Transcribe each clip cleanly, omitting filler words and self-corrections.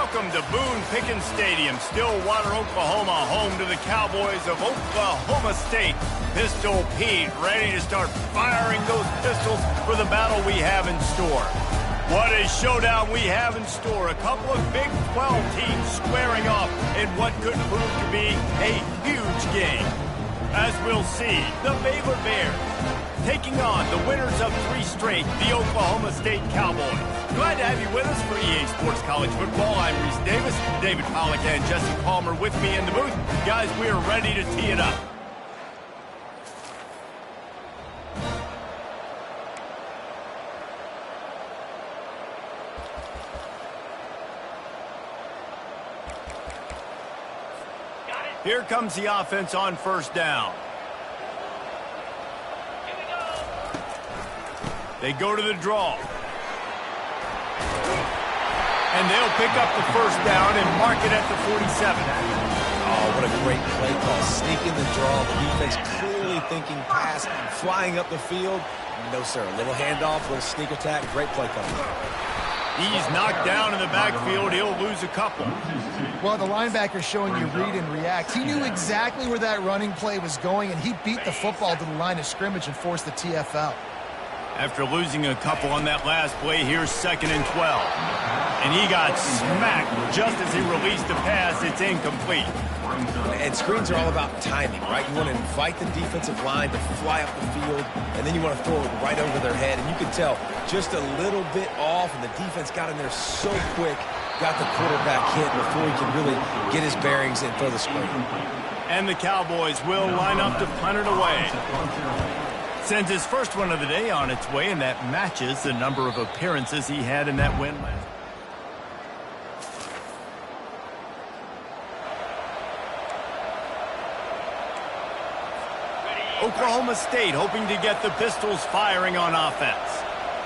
Welcome to Boone Pickens Stadium, Stillwater, Oklahoma, home to the Cowboys of Oklahoma State. Pistol Pete ready to start firing those pistols for the battle we have in store. What a showdown we have in store. A couple of Big 12 teams squaring off in what could prove to be a huge game. As we'll see, the Baylor Bears taking on the winners of 3 straight, the Oklahoma State Cowboys. Glad to have you with us for EA Sports College Football. I'm Reese Davis, David Pollack and Jesse Palmer with me in the booth. Guys, we are ready to tee it up. Here comes the offense on first down. They go to the draw. And they'll pick up the first down and mark it at the 47. Oh, what a great play call. Sneaking the draw. The defense clearly thinking pass, flying up the field. No, sir. A little handoff, a little sneak attack. Great play call. He's knocked down in the backfield. He'll lose a couple. Well, the linebacker's showing you read and react. He knew exactly where that running play was going, and he beat the football to the line of scrimmage and forced the TFL. After losing a couple on that last play, here's 2nd and 12. And he got smacked just as he released the pass. It's incomplete. And screens are all about timing, right? You want to invite the defensive line to fly up the field, and then you want to throw it right over their head. And you can tell just a little bit off, and the defense got in there so quick, got the quarterback hit before he could really get his bearings and throw the screen. And the Cowboys will line up to punt it away. Sends his first one of the day on its way, and that matches the number of appearances he had in that win last. Oklahoma State hoping to get the Pistols firing on offense.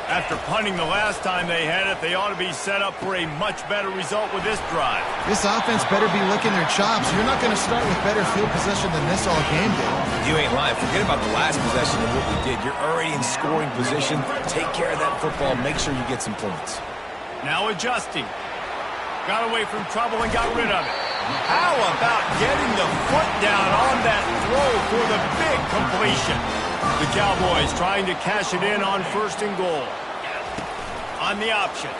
After punting the last time they had it, they ought to be set up for a much better result with this drive. This offense better be licking their chops. You're not going to start with better field possession than this all game did. You ain't lying. Forget about the last possession and what we did. You're already in scoring position. Take care of that football. Make sure you get some points. Now adjusting. Got away from trouble and got rid of it. How about getting the foot down on that throw for the big completion? The Cowboys trying to cash it in on 1st and goal. On the option.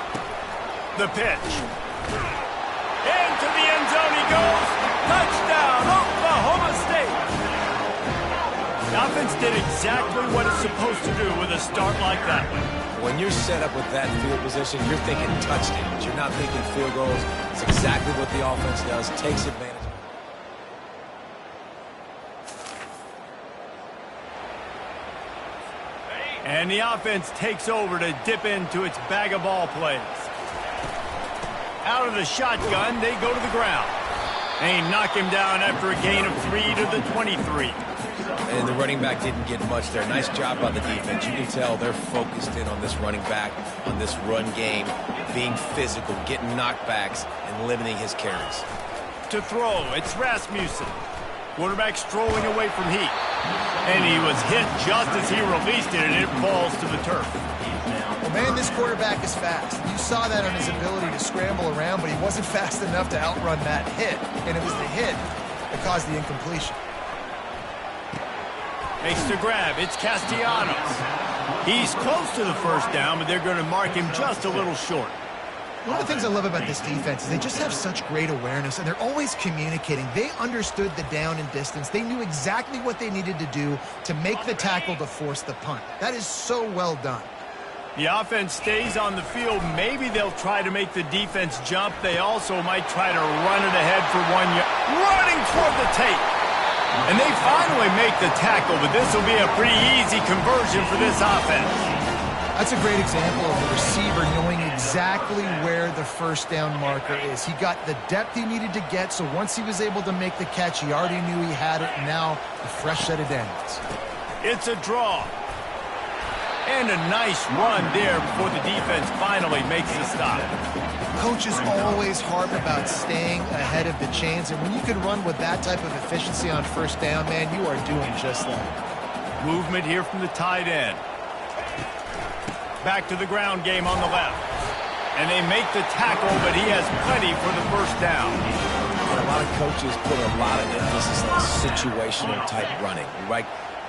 The pitch. Into the end zone he goes. Touchdown, Oklahoma State. The offense did exactly what it's supposed to do with a start like that one. When you're set up with that field position, you're thinking touchdowns. You're not thinking field goals. It's exactly what the offense does. Takes advantage. And the offense takes over to dip into its bag of ball plays. Out of the shotgun, they go to the ground. They knock him down after a gain of 3 to the 23. And the running back didn't get much there. Nice job by the defense. You can tell they're focused in on this running back, on this run game, being physical, getting knockbacks, and limiting his carries. To throw, it's Rasmussen. Quarterback strolling away from heat. And he was hit just as he released it, and it falls to the turf. Well, man, this quarterback is fast. You saw that on his ability to scramble around, but he wasn't fast enough to outrun that hit. And it was the hit that caused the incompletion. Makes the grab. It's Castellanos. He's close to the first down, but they're going to mark him just a little short. One of the things I love about this defense is they just have such great awareness, and they're always communicating. They understood the down and distance. They knew exactly what they needed to do to make the tackle to force the punt. That is so well done. The offense stays on the field. Maybe they'll try to make the defense jump. They also might try to run it ahead for 1 yard. Running toward the tape. And they finally make the tackle, but this will be a pretty easy conversion for this offense. That's a great example of the receiver knowing exactly where the first down marker is. He got the depth he needed to get, so once he was able to make the catch, he already knew he had it, and now a fresh set of downs. It's a draw. And a nice run there before the defense finally makes the stop. Coaches always harp about staying ahead of the chains, and when you can run with that type of efficiency on first down, man, you are doing just that. Movement here from the tight end. Back to the ground game on the left. And they make the tackle, but he has plenty for the first down. And a lot of coaches put a lot of emphasis on situational type running, right?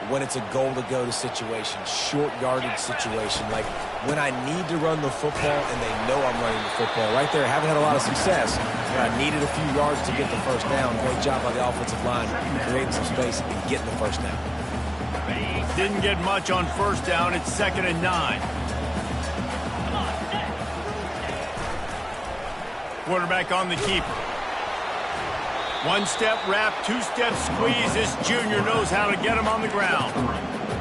When it's a goal-to-go situation, short yardage situation, like when I need to run the football and they know I'm running the football. Right there, haven't had a lot of success. When I needed a few yards to get the first down. Great job by the offensive line, creating some space and getting the first down. Didn't get much on first down. It's 2nd and 9. Quarterback on the keeper. One-step wrap, two-step squeeze. This junior knows how to get him on the ground.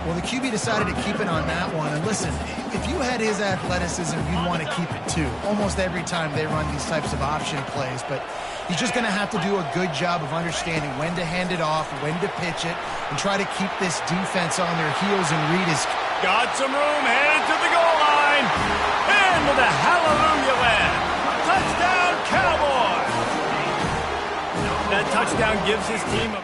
Well, the QB decided to keep it on that one. And listen, if you had his athleticism, you'd want to keep it too. Almost every time they run these types of option plays. But he's just going to have to do a good job of understanding when to hand it off, when to pitch it, and try to keep this defense on their heels and read his... Got some room, headed to the goal line. And with a hallelujah land. Touchdown, Cowboys! That touchdown gives his team a...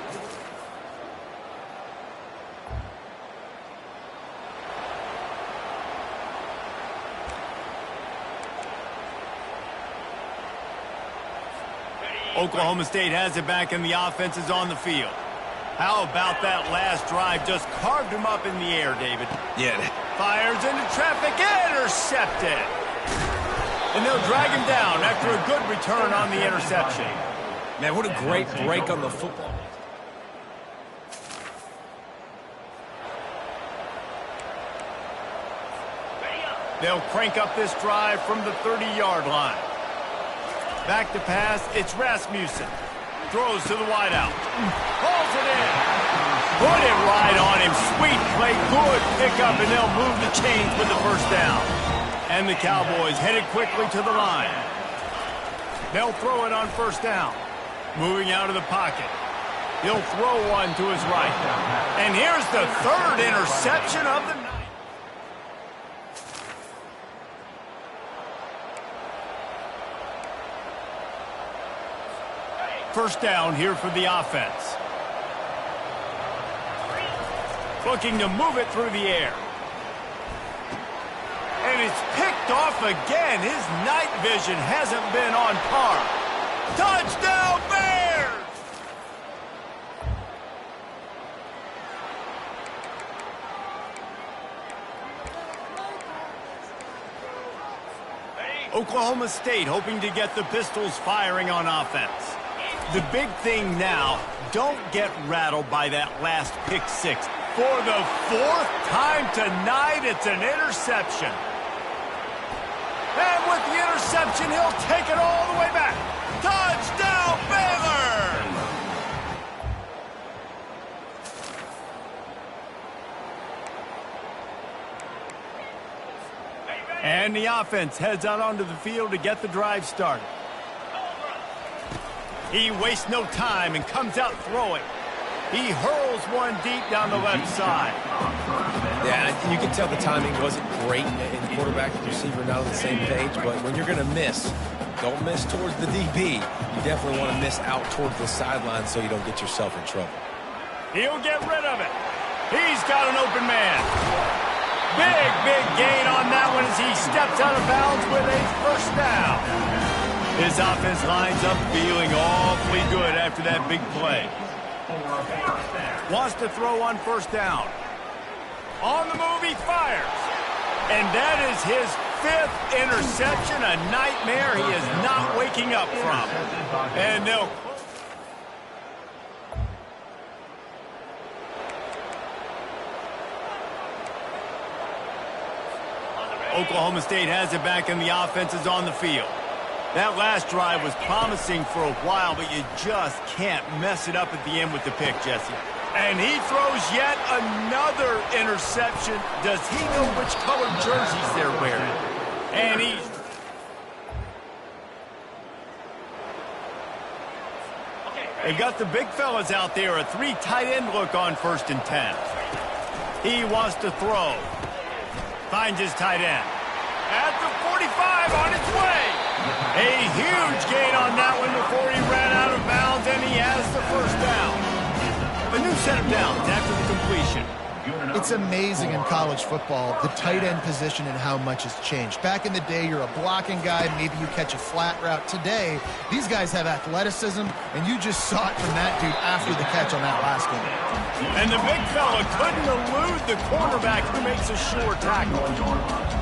Oklahoma State has it back and the offense is on the field. How about that last drive? Just carved him up in the air, David. Yeah. Fires into traffic, intercepted. And they'll drag him down after a good return on the interception. Man, what a great break on the football. They'll crank up this drive from the 30-yard line. Back to pass, it's Rasmussen. Throws to the wideout. Pulls it in. Put it right on him. Sweet play, good pickup, and they'll move the chains with the first down. And the Cowboys headed quickly to the line. They'll throw it on first down. Moving out of the pocket. He'll throw one to his right. And here's the third interception of the night. First down here for the offense. Looking to move it through the air. And it's picked off again. His night vision hasn't been on par. Touchdown, Bears! Oklahoma State hoping to get the Pistols firing on offense. The big thing now, don't get rattled by that last pick six. For the fourth time tonight, it's an interception. And with the interception, he'll take it all the way back. Touchdown, Baylor! And the offense heads out onto the field to get the drive started. He wastes no time and comes out throwing. He hurls one deep down the left side. Yeah, you can tell the timing wasn't great in quarterback and receiver not on the same page, but when you're going to miss, don't miss towards the DB. You definitely want to miss out towards the sideline so you don't get yourself in trouble. He'll get rid of it. He's got an open man. Big gain on that one as he steps out of bounds with a first down. His offense lines up feeling awfully good after that big play. Wants to throw on first down. On the move, he fires. And that is his fifth interception, a nightmare he is not waking up from. And they'll... Oklahoma State has it back and the offense is on the field. That last drive was promising for a while, but you just can't mess it up at the end with the pick, Jesse. And he throws yet another interception. Does he know which colored jerseys they're wearing? And he's... They've got the big fellas out there, a three tight end look on 1st and 10. He wants to throw. Finds his tight end. At the 45 on its way. A huge gain on that one before he ran out of bounds, and he has the first down. A new set of downs after the completion. It's amazing in college football, the tight end position and how much has changed. Back in the day, you're a blocking guy, maybe you catch a flat route. Today, these guys have athleticism, and you just saw it from that dude after the catch on that last one. And the big fella couldn't elude the cornerback who makes a sure tackle.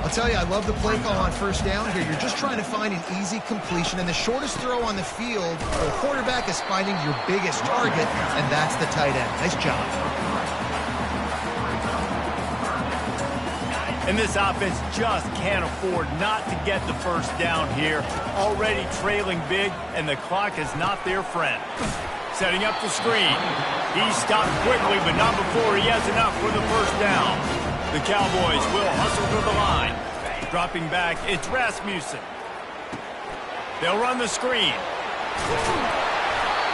I'll tell you, I love the play call on first down here. You're just trying to find an easy completion, and the shortest throw on the field, the quarterback is finding your biggest target, and that's the tight end. Nice job. And this offense just can't afford not to get the first down here. Already trailing big, and the clock is not their friend. Setting up the screen. He stopped quickly, but not before he has enough for the first down. The Cowboys will hustle to the line. Dropping back, it's Rasmussen. They'll run the screen.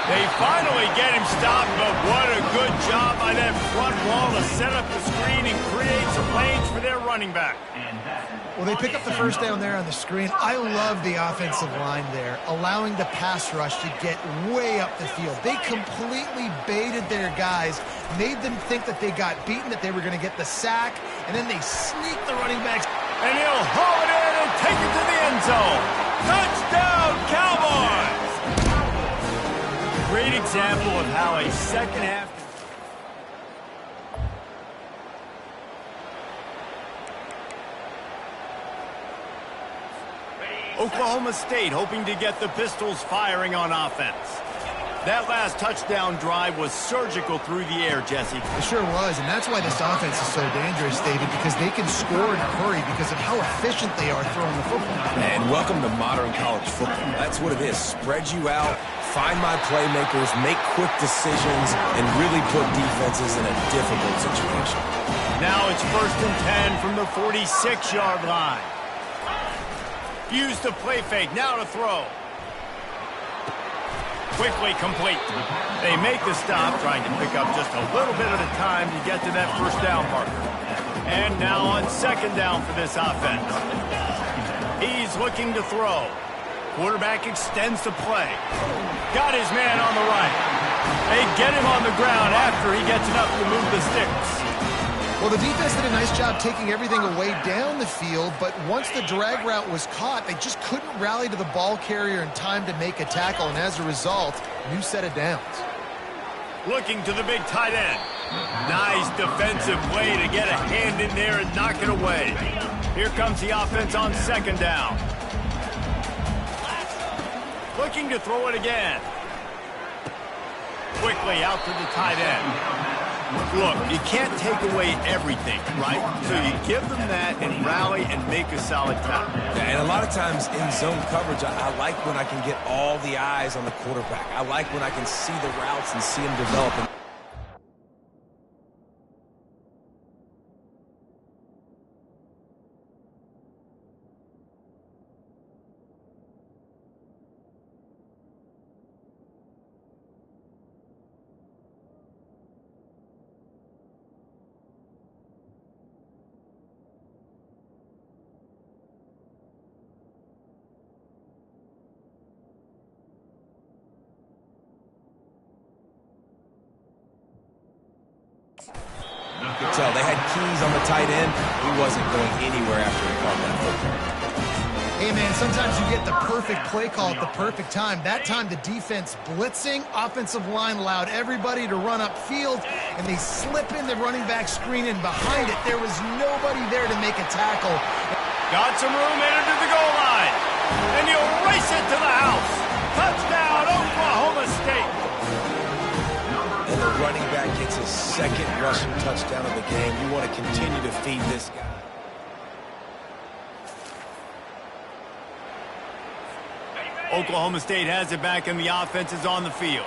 They finally get him stopped, but what a good job by that front wall to set up the screen and create some lanes for their running back. Well, they pick up the first down there on the screen. I love the offensive line there, allowing the pass rush to get way up the field. They completely baited their guys, made them think that they got beaten, that they were going to get the sack, and then they sneak the running backs. And he'll haul it in and take it to the end zone. Touchdown, Cowboys! Great example of how a second half... Oklahoma State hoping to get the Pistols firing on offense. That last touchdown drive was surgical through the air, Jesse. It sure was, and that's why this offense is so dangerous, David, because they can score in a hurry because of how efficient they are throwing the football. And welcome to modern college football. That's what it is. Spread you out, find my playmakers, make quick decisions, and really put defenses in a difficult situation. Now it's 1st and 10 from the 46-yard line. Use the play fake, now to throw. Quickly complete. They make the stop, trying to pick up just a little bit at a time to get to that first down marker. And now on second down for this offense. He's looking to throw. Quarterback extends the play. Got his man on the right. They get him on the ground after he gets enough to move the sticks. Well, the defense did a nice job taking everything away down the field, but once the drag route was caught, they just couldn't rally to the ball carrier in time to make a tackle, and as a result, new set of downs. Looking to the big tight end. Nice defensive way to get a hand in there and knock it away. Here comes the offense on second down. Looking to throw it again. Quickly out to the tight end. Look, you can't take away everything, right? So you give them that and rally and make a solid tackle. Yeah, and a lot of times in zone coverage, I like when I can get all the eyes on the quarterback. I like when I can see the routes and see them develop. You could tell they had keys on the tight end. He wasn't going anywhere after he caught that football. Hey, man, sometimes you get the perfect play call at the perfect time. That time the defense blitzing, offensive line allowed everybody to run upfield, and they slip in the running back screen, and behind it there was nobody there to make a tackle. Got some room headed to the goal line, and he'll race it to the house. Touchdown, Oklahoma State. And the running back gets his second rushing touchdown of the game. You want to continue to feed this guy. Oklahoma State has it back, and the offense is on the field.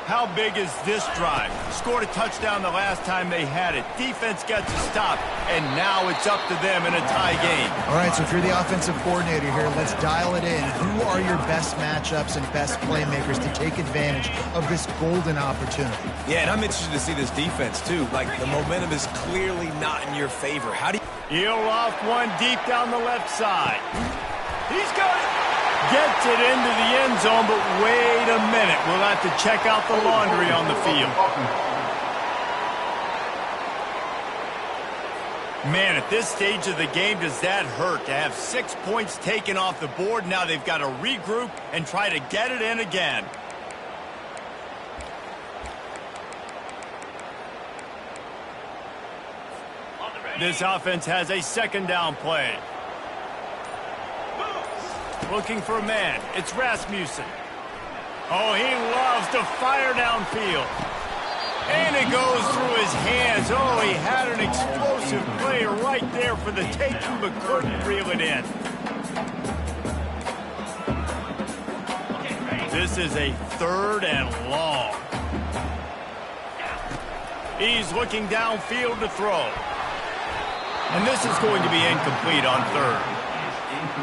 How big is this drive? Scored a touchdown the last time they had it. Defense gets a stop, and now it's up to them in a tie game. All right, so if you're the offensive coordinator here, let's dial it in. Who are your best matchups and best playmakers to take advantage of this golden opportunity? Yeah, and I'm interested to see this defense, too. Like, the momentum is clearly not in your favor. How do you... He'll off one deep down the left side. He's got it. Gets it into the end zone, but wait a minute. We'll have to check out the laundry on the field. Man, at this stage of the game, does that hurt to have 6 points taken off the board? Now they've got to regroup and try to get it in again. This offense has a second down play. Looking for a man. It's Rasmussen. Oh, he loves to fire downfield. And it goes through his hands. Oh, he had an explosive play right there for the taking, but couldn't reel it in. This is a 3rd and long. He's looking downfield to throw. And this is going to be incomplete on 3rd.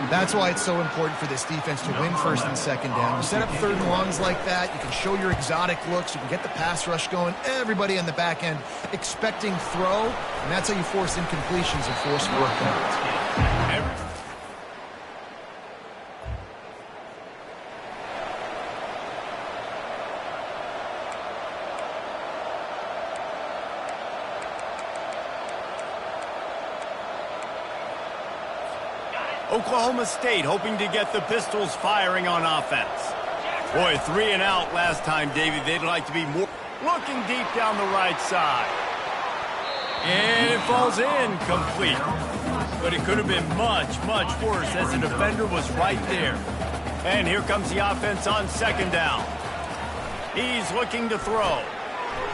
That's why it's so important for this defense to win 1st and 2nd down. You set up 3rd and longs like that, you can show your exotic looks, you can get the pass rush going, everybody on the back end expecting throw, and that's how you force incompletions and force 4th downs. Oklahoma State hoping to get the Pistols firing on offense. Boy, 3 and out last time, Davey. They'd like to be more looking deep down the right side. And it falls in complete. But it could have been much, much worse as the defender was right there. And here comes the offense on 2nd down. He's looking to throw.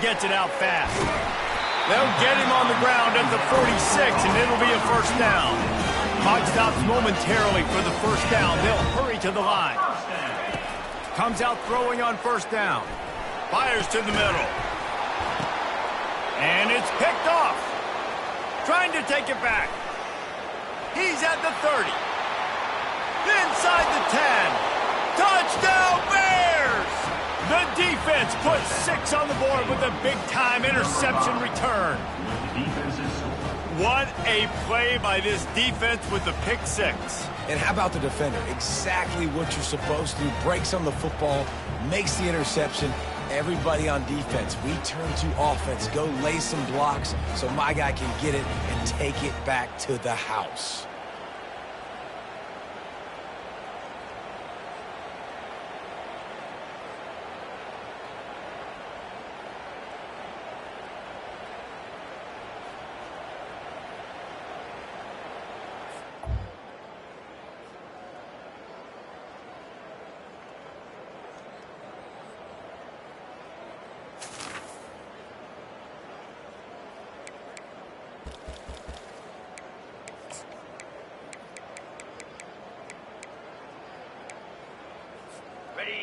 Gets it out fast. They'll get him on the ground at the 46, and it'll be a 1st down. Clock stops momentarily for the 1st down. They'll hurry to the line. Comes out throwing on 1st down. Fires to the middle. And it's picked off. Trying to take it back. He's at the 30. Inside the 10. Touchdown Bears! The defense puts 6 on the board with a big-time interception return. What a play by this defense with the pick 6. And how about the defender? Exactly what you're supposed to do. Breaks on the football, makes the interception. Everybody on defense, we turn to offense. Go lay some blocks so my guy can get it and take it back to the house.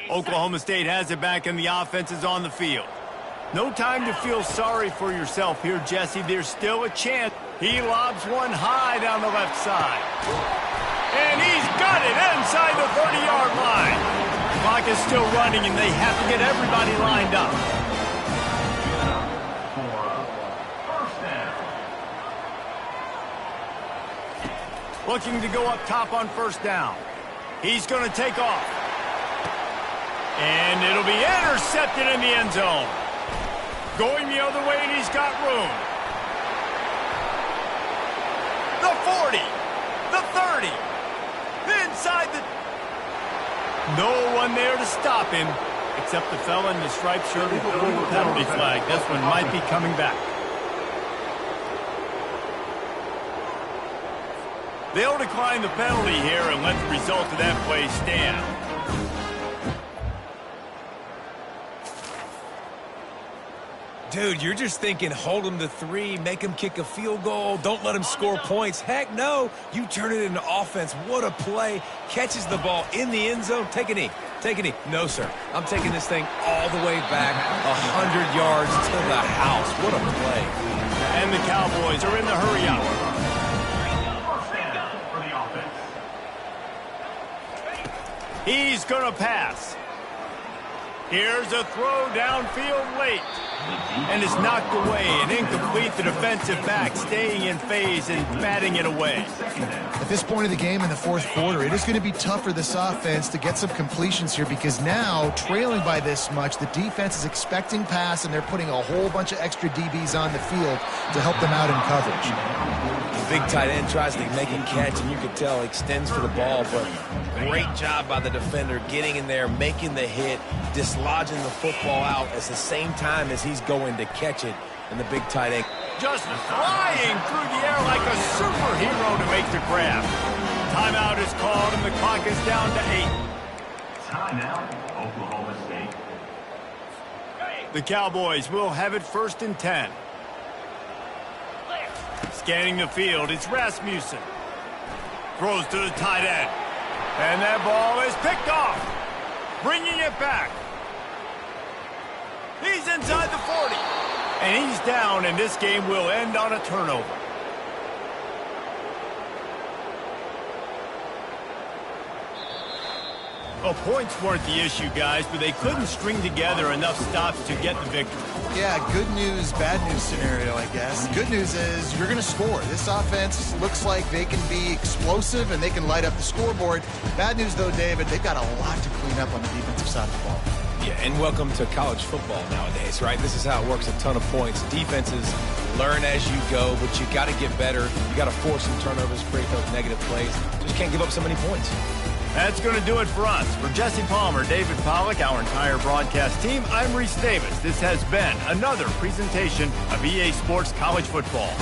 Oklahoma State has it back and the offense is on the field. No time to feel sorry for yourself here, Jesse. There's still a chance. He lobs one high down the left side. And he's got it inside the 30-yard line. The clock is still running and they have to get everybody lined up. Looking to go up top on 1st down. He's going to take off. And it'll be intercepted in the end zone. Going the other way, and he's got room. The 40. The 30. Inside the... No one there to stop him, except the fella in the striped shirt who threw the penalty flag. This one might be coming back. They'll decline the penalty here and let the result of that play stand. Dude, you're just thinking hold him to 3, make him kick a field goal, don't let him score points. Heck no, you turn it into offense. What a play. Catches the ball in the end zone. Take a knee. Take a knee. No, sir. I'm taking this thing all the way back 100 yards to the house. What a play. And the Cowboys are in the hurry-up. He's going to pass. Here's a throw downfield late. And it's knocked away and incomplete. The defensive back staying in phase and batting it away. At this point of the game in the fourth quarter, it is going to be tough for this offense to get some completions here because now, trailing by this much, the defense is expecting pass and they're putting a whole bunch of extra DBs on the field to help them out in coverage. The big tight end tries to make a catch, and you can tell he extends for the ball, but great job by the defender getting in there, making the hit, dislodging the football out at the same time as he's going to catch it, and the big tight end just flying through the air like a superhero to make the grab. Timeout is called, and the clock is down to 8. Timeout, Oklahoma State. The Cowboys will have it 1st and 10. Scanning the field, it's Rasmussen. Throws to the tight end. And that ball is picked off. Bringing it back. He's inside the 40. And he's down, and this game will end on a turnover. Well, points weren't the issue, guys, but they couldn't string together enough stops to get the victory. Yeah, good news, bad news scenario, I guess. Good news is you're going to score. This offense looks like they can be explosive and they can light up the scoreboard. Bad news, though, David, they've got a lot to clean up on the defensive side of the ball. Yeah, and welcome to college football nowadays, right? This is how it works, a ton of points. Defenses learn as you go, but you got to get better. You got to force some turnovers, create those negative plays. Just can't give up so many points. That's going to do it for us. For Jesse Palmer, David Pollack, our entire broadcast team, I'm Reese Davis. This has been another presentation of EA Sports College Football.